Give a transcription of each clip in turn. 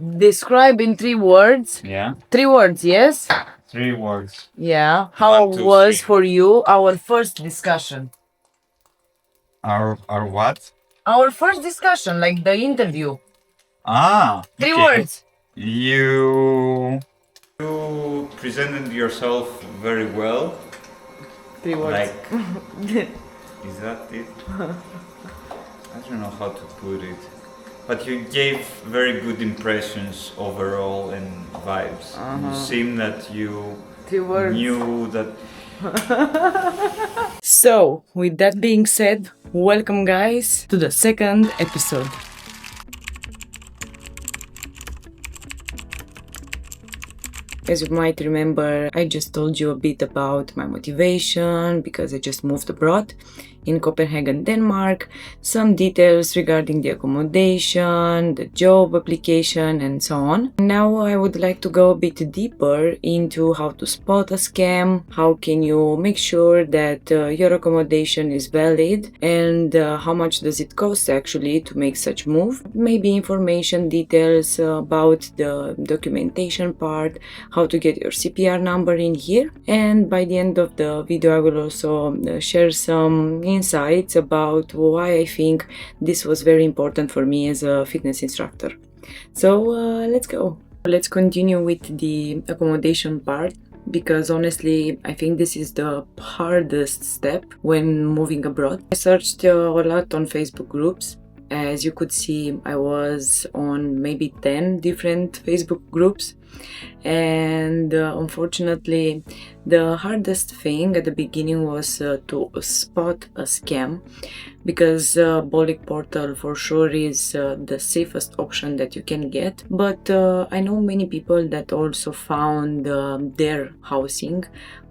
Describe in 3 words. Yeah. 3 words, yes? 3 words. Yeah. How 1, 2, was 3. for you our first discussion? Our what? Our first discussion, like the interview. Three Okay. words. You presented yourself very well. 3 words. Like, is that it? I don't know how to put it. But you gave very good impressions overall and vibes. You seem that you 3 words. knew that. So, with that being said, welcome guys to the second episode. As you might remember, I just told you a bit about my motivation because I just moved abroad in Copenhagen, Denmark, some details regarding the accommodation, the job application and so on. Now I would like to go a bit deeper into how to spot a scam, how can you make sure that your accommodation is valid, and how much does it cost actually to make such move. Maybe information details about the documentation part, how to get your CPR number in here, and by the end of the video I will also share some insights about why I think this was very important for me as a fitness instructor. So let's go. Let's continue with the accommodation part, because honestly I think this is the hardest step when moving abroad. I searched a lot on Facebook groups. As you could see, I was on maybe 10 different Facebook groups, and unfortunately the hardest thing at the beginning was to spot a scam, because Bolic portal for sure is the safest option that you can get, but I know many people that also found their housing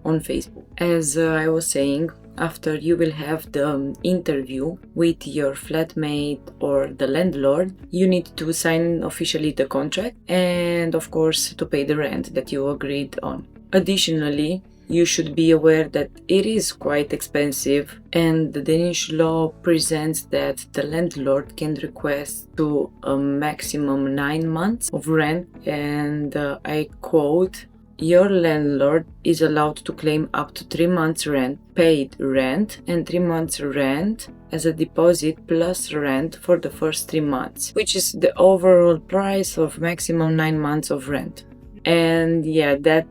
on Facebook. As I was saying, after you will have the interview with your flatmate or the landlord, you need to sign officially the contract and of course to pay the rent that you agreed on. Additionally, you should be aware that it is quite expensive, and the Danish law presents that the landlord can request to a maximum 9 months of rent, and I quote, "Your landlord is allowed to claim up to 3 months rent, paid rent, and 3 months rent as a deposit plus rent for the first 3 months, which is the overall price of maximum 9 months of rent." And yeah, that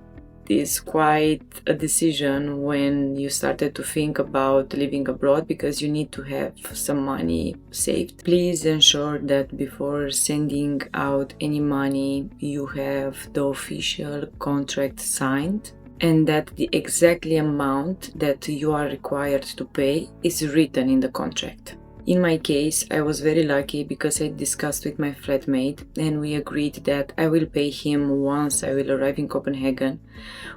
is quite a decision when you started to think about living abroad, because you need to have some money saved. Please ensure that before sending out any money you have the official contract signed, and that the exactly amount that you are required to pay is written in the contract. In my case, I was very lucky because I discussed with my flatmate and we agreed that I will pay him once I will arrive in Copenhagen,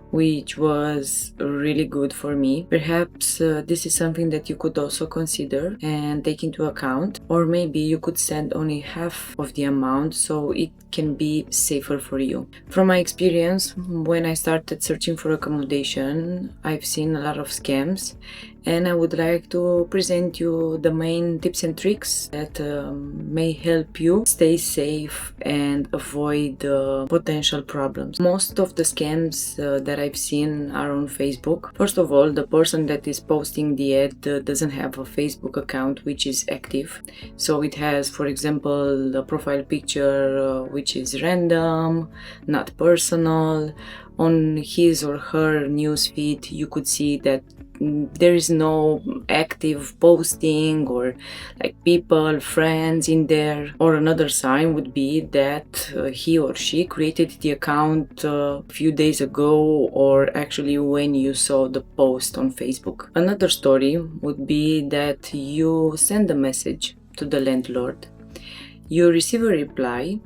which was really good for me. Perhaps this is something that you could also consider and take into account, or maybe you could send only half of the amount so it can be safer for you. From my experience, when I started searching for accommodation, I've seen a lot of scams, and I would like to present you the main tips and tricks that may help you stay safe and avoid potential problems. Most of the scams that I've seen are on Facebook. First of all, the person that is posting the ad doesn't have a Facebook account which is active. So it has, for example, a profile picture which is random, not personal. On his or her newsfeed, you could see that there is no active posting or like people, friends in there. Or another sign would be that he or she created the account a few days ago, or actually when you saw the post on Facebook. Another story would be that you send a message to the landlord, you receive a reply,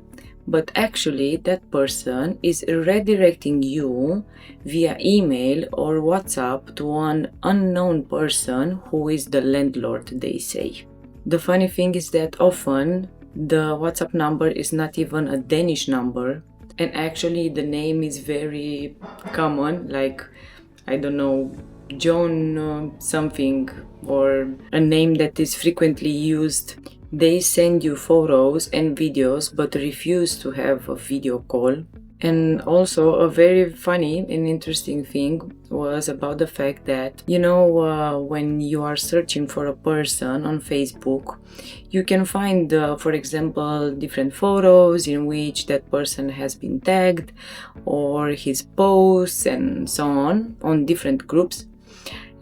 but actually that person is redirecting you via email or WhatsApp to an unknown person who is the landlord, they say. The funny thing is that often the WhatsApp number is not even a Danish number, and actually the name is very common, like, I don't know, John something, or a name that is frequently used They send you photos and videos but refuse to have a video call. And also a very funny and interesting thing was about the fact that, when you are searching for a person on Facebook, you can find, for example, different photos in which that person has been tagged, or his posts and so on different groups.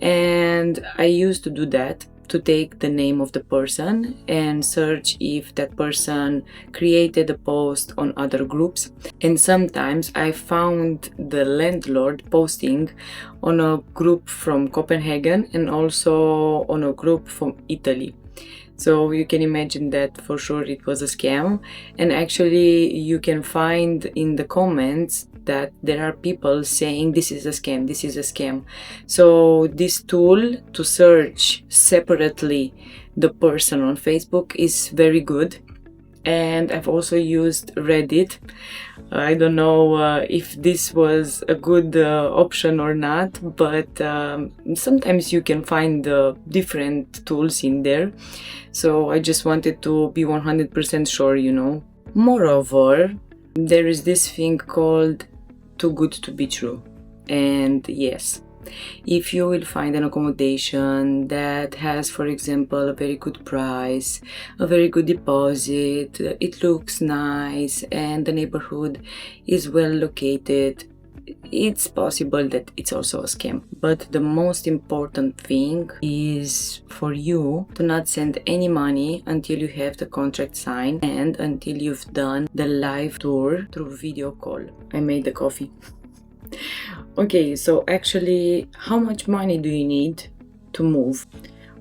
And I used to do that, to take the name of the person and search if that person created a post on other groups. And sometimes I found the landlord posting on a group from Copenhagen and also on a group from Italy. So you can imagine that for sure it was a scam. And actually you can find in the comments that there are people saying this is a scam, this is a scam. So this tool to search separately the person on Facebook is very good. And I've also used Reddit. I don't know if this was a good option or not, but sometimes you can find different tools in there. So I just wanted to be 100% sure, Moreover, there is this thing called too good to be true. And yes, if you will find an accommodation that has, for example, a very good price, a very good deposit, it looks nice, and the neighborhood is well located, it's possible that it's also a scam. But the most important thing is for you to not send any money until you have the contract signed and until you've done the live tour through video call. I made the coffee. Okay, so actually, how much money do you need to move?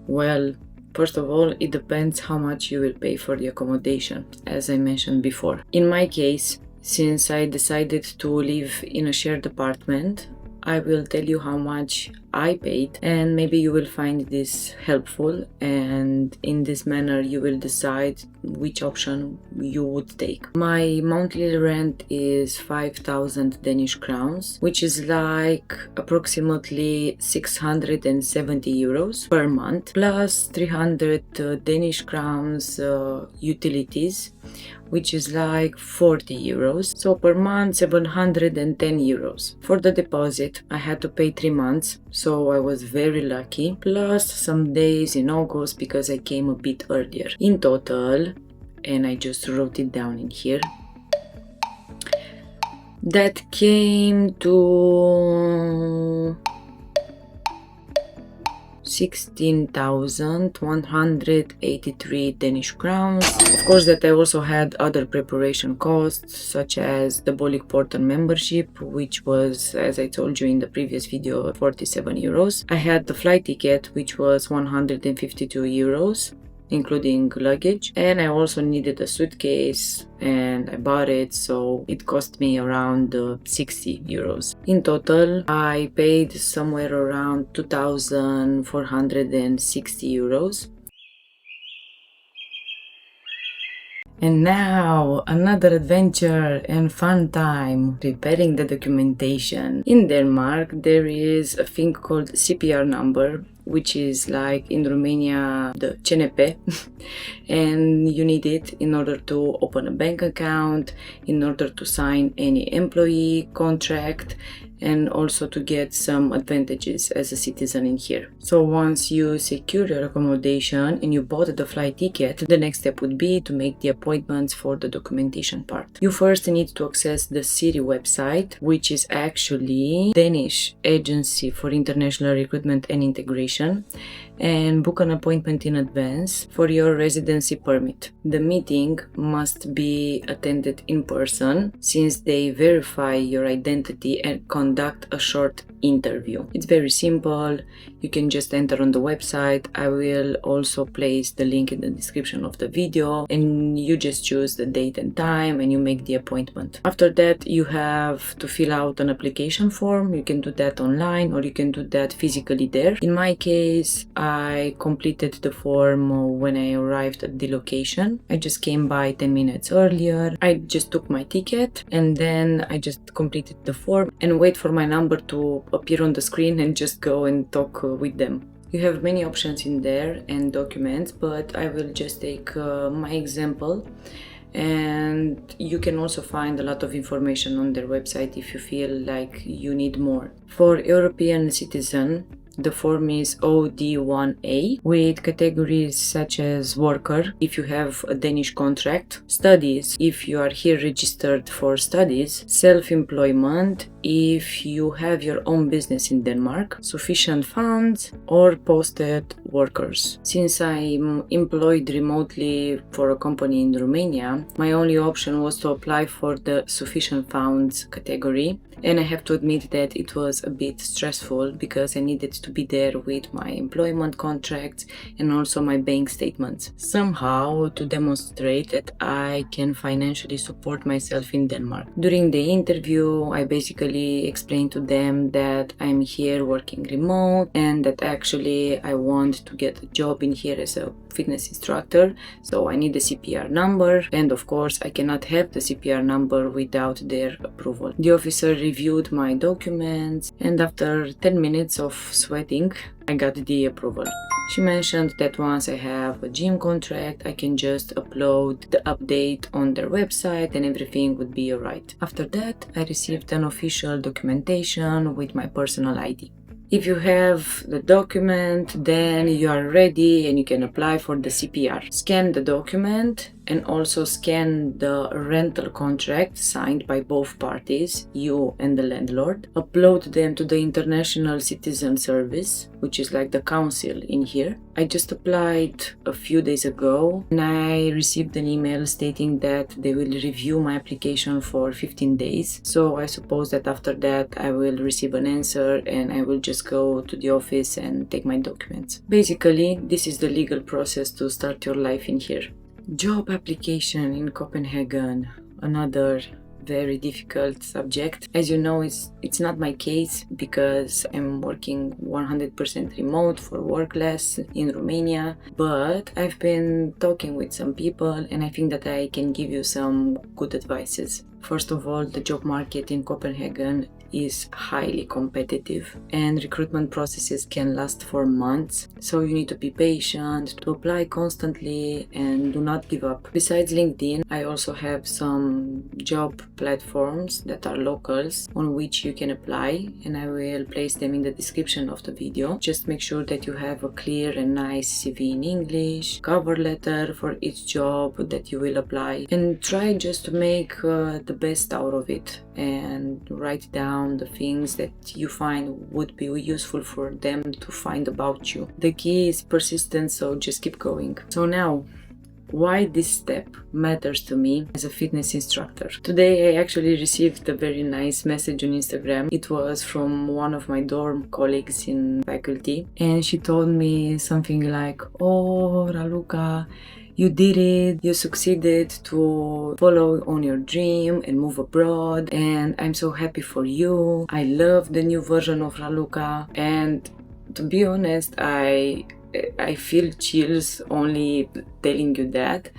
Well, first of all, it depends how much you will pay for the accommodation, as I mentioned before. In my case, since I decided to live in a shared apartment, I will tell you how much I paid, and maybe you will find this helpful, and in this manner you will decide which option you would take. My monthly rent is 5,000 Danish crowns, which is like approximately 670 euros per month, plus 300 Danish crowns utilities, which is like 40 euros. So per month, 710 euros. For the deposit, I had to pay 3 months, so I was very lucky, plus some days in August because I came a bit earlier. In total, and I just wrote it down in here, that came to 16,183 Danish crowns. Of course, that I also had other preparation costs, such as the Bolik Portal membership, which was, as I told you in the previous video, 47 euros. I had the flight ticket, which was 152 euros, including luggage, and I also needed a suitcase and I bought it, so it cost me around 60 euros. In total, I paid somewhere around 2,460 euros. And now, another adventure and fun time, preparing the documentation. In Denmark, there is a thing called CPR number, which is like in Romania, the 𝐏𝐚𝐬𝐿, and you need it in order to open a bank account, in order to sign any employee contract, and also to get some advantages as a citizen in here. So once you secure your accommodation and you bought the flight ticket, the next step would be to make the appointments for the documentation part. You first need to access the city website, which is actually Danish Agency for International Recruitment and Integration, and book an appointment in advance for your residency permit. The meeting must be attended in person, since they verify your identity and conduct a short interview. It's very simple. You can just enter on the website. I will also place the link in the description of the video, and you just choose the date and time and you make the appointment. After that, you have to fill out an application form. You can do that online or you can do that physically there. In my case, I completed the form when I arrived at the location. I just came by 10 minutes earlier. I just took my ticket and then I just completed the form and wait for my number to appear on the screen and just go and talk with them. You have many options in there and documents, but I will just take my example, and you can also find a lot of information on their website if you feel like you need more. For European citizen, the form is OD1A with categories such as worker if you have a Danish contract, studies if you are here registered for studies, self-employment if you have your own business in Denmark, sufficient funds, or posted workers. Since I'm employed remotely for a company in Romania, my only option was to apply for the sufficient funds category. And I have to admit that it was a bit stressful because I needed to be there with my employment contracts and also my bank statements. Somehow to demonstrate that I can financially support myself in Denmark. During the interview, I basically explained to them that I'm here working remote and that actually I want to get a job in here as a fitness instructor, so I need a CPR number, and of course I cannot have the CPR number without their approval. The officer reviewed my documents, and after 10 minutes of sweating, I got the approval. She mentioned that once I have a gym contract, I can just upload the update on their website and everything would be alright. After that, I received an official documentation with my personal ID. If you have the document, then you are ready and you can apply for the CPR. Scan the document and also scan the rental contract signed by both parties, you and the landlord. Upload them to the International Citizen Service, which is like the council in here. I just applied a few days ago and I received an email stating that they will review my application for 15 days. So I suppose that after that I will receive an answer and I will just go to the office and take my documents. Basically, this is the legal process to start your life in here. Job application in Copenhagen, another very difficult subject. As you know, it's not my case because I'm working 100% remote for work-less in Romania, but I've been talking with some people and I think that I can give you some good advices. First of all, the job market in Copenhagen is highly competitive and recruitment processes can last for months, so you need to be patient, to apply constantly and do not give up. Besides LinkedIn, I also have some job platforms that are locals on which you can apply, and I will place them in the description of the video. Just make sure that you have a clear and nice CV in English, cover letter for each job that you will apply, and try just to make the best out of it and write down the things that you find would be useful for them to find about you. The key is persistence, so just keep going. So now, why this step matters to me as a fitness instructor. Today I actually received a very nice message on Instagram. It was from one of my dorm colleagues in faculty, and she told me something like, "Oh, Raluca, you did it, you succeeded to follow on your dream and move abroad, and I'm so happy for you. I love the new version of Raluca." And to be honest, I feel chills only telling you that,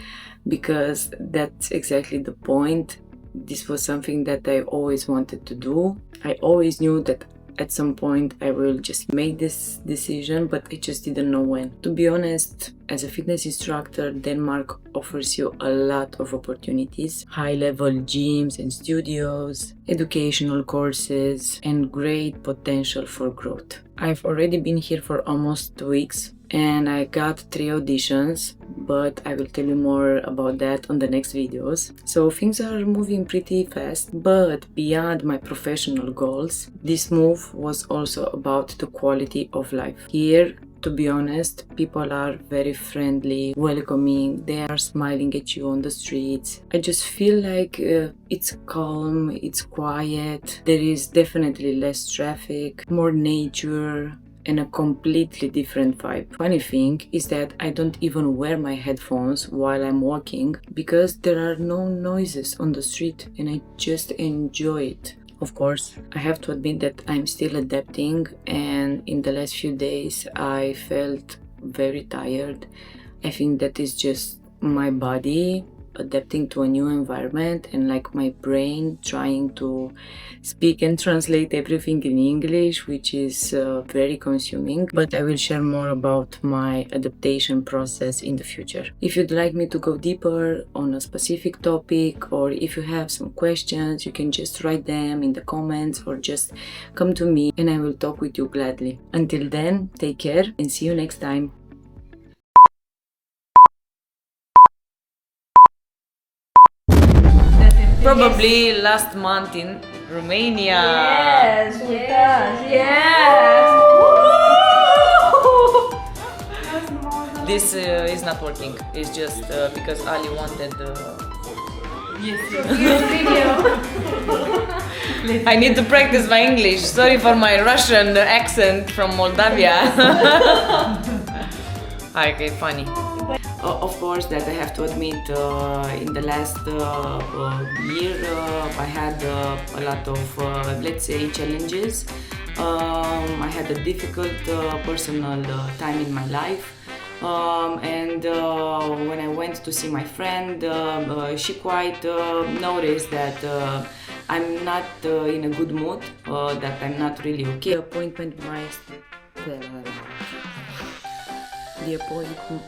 because that's exactly the point. This was something that I always wanted to do. I always knew that at some point I will just make this decision, but I just didn't know when. To be honest, as a fitness instructor, Denmark offers you a lot of opportunities, high-level gyms and studios, educational courses, and great potential for growth. I've already been here for almost 2 weeks and I got 3 auditions, but I will tell you more about that on the next videos. So things are moving pretty fast, but beyond my professional goals, this move was also about the quality of life. Here, to be honest, people are very friendly, welcoming, they are smiling at you on the streets. I just feel like it's calm, it's quiet, there is definitely less traffic, more nature, and a completely different vibe. Funny thing is that I don't even wear my headphones while I'm walking because there are no noises on the street and I just enjoy it. Of course, I have to admit that I'm still adapting, and in the last few days I felt very tired. I think that is just my body adapting to a new environment and like my brain trying to speak and translate everything in English, which is very consuming. But I will share more about my adaptation process in the future. If you'd like me to go deeper on a specific topic, or if you have some questions, you can just write them in the comments or just come to me and I will talk with you gladly. Until then, take care and see you next time. Probably last month in Romania. Yes, with us. Yes. This is not working. It's just because Ali wanted. I need to practice my English. Sorry for my Russian accent from Moldavia. Okay, funny. Of course, that I have to admit, in the last year, I had a lot of, let's say, challenges. I had a difficult personal time in my life. And when I went to see my friend, she quite noticed that I'm not in a good mood, that I'm not really okay. The appointment.